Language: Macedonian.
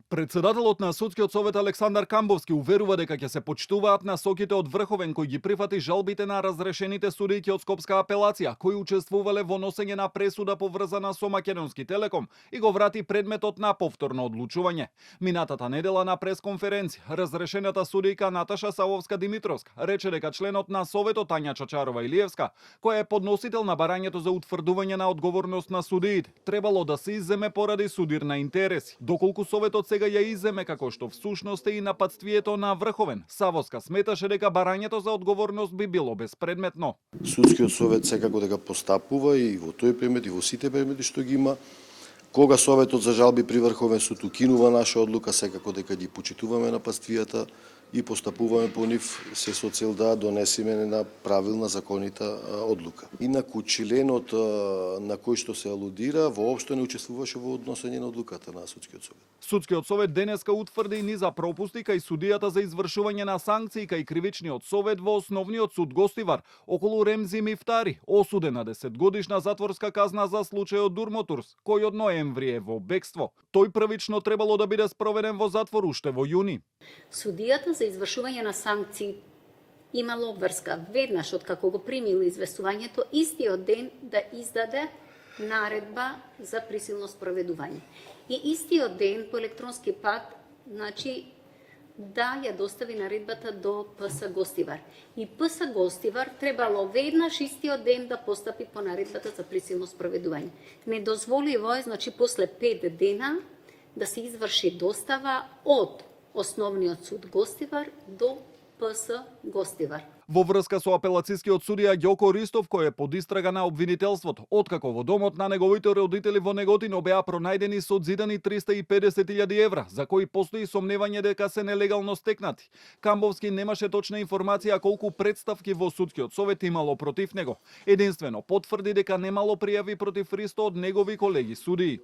Председателот на Судскиот совет Александар Камбовски уверува дека ќе се почитуваат насоките од Врховен кој ги прифати жалбите на разрешените судијки од Скопска апелација, кои учествувале во носење на пресуда поврзана со Македонски Телеком и го врати предметот на повторно одлучување. Минатата недела на пресконференција, разрешената судијка Наташа Савовска-Димитровска рече дека членот на Советот Тања Чачарова-Илиевска, која е подносител на барањето за утврдување на одговорност на судиите, требало да се изземе поради судир на интереси. Доколку Советот сега ја изземе како што всушност е и нападствието на Врховен, Савовска сметаше дека барањето за одговорност би било безпредметно. Судскиот совет секако дека постапува и во тој предмет и во сите предмети што ги има. Кога Советот за жалби при Врховен суд укинува наша одлука, секако дека ги почитуваме нападствијата и постапуваме по нив се со цел да донесеме една правилна, законита одлука. Инаку членот на кој што се алудира воопшто не учествуваше во односење на одлуката на Судскиот совет. Судскиот совет денеска утврди низа пропусти кај судијата за извршување на санкции кај кривичниот совет во Основниот суд Гостивар околу Ремзи Мифтари, осуден на 10-годишна затворска казна за случајот Дурмотурс, кој од ноември е во бегство. Тој првично требало да биде спроведен во затвор уште во јуни. Судијата за извршување на санкции имало врска веднаш од како го примило известувањето истиот ден да издаде наредба за присилно спроведување. И истиот ден по електронски пат, да ја достави наредбата до ПС Гостивар. И ПС Гостивар требало веднаш истиот ден да постапи по наредбата за присилно спроведување. Недозволиво е, после 5 дена да се изврши достава од Основниот суд Гостивар до ПС Гостивар. Во врска со апелацискиот судија Ѓоко Ристов, кој е под истрага на обвинителството, откако во домот на неговите родители во Неготино беа пронајдени содзидани 350.000 евра, за кои постои сомневање дека се нелегално стекнати. Камбовски немаше точна информација колку представки во Судскиот совет имало против него. Единствено потврди дека немало пријави против Ристо од негови колеги судии.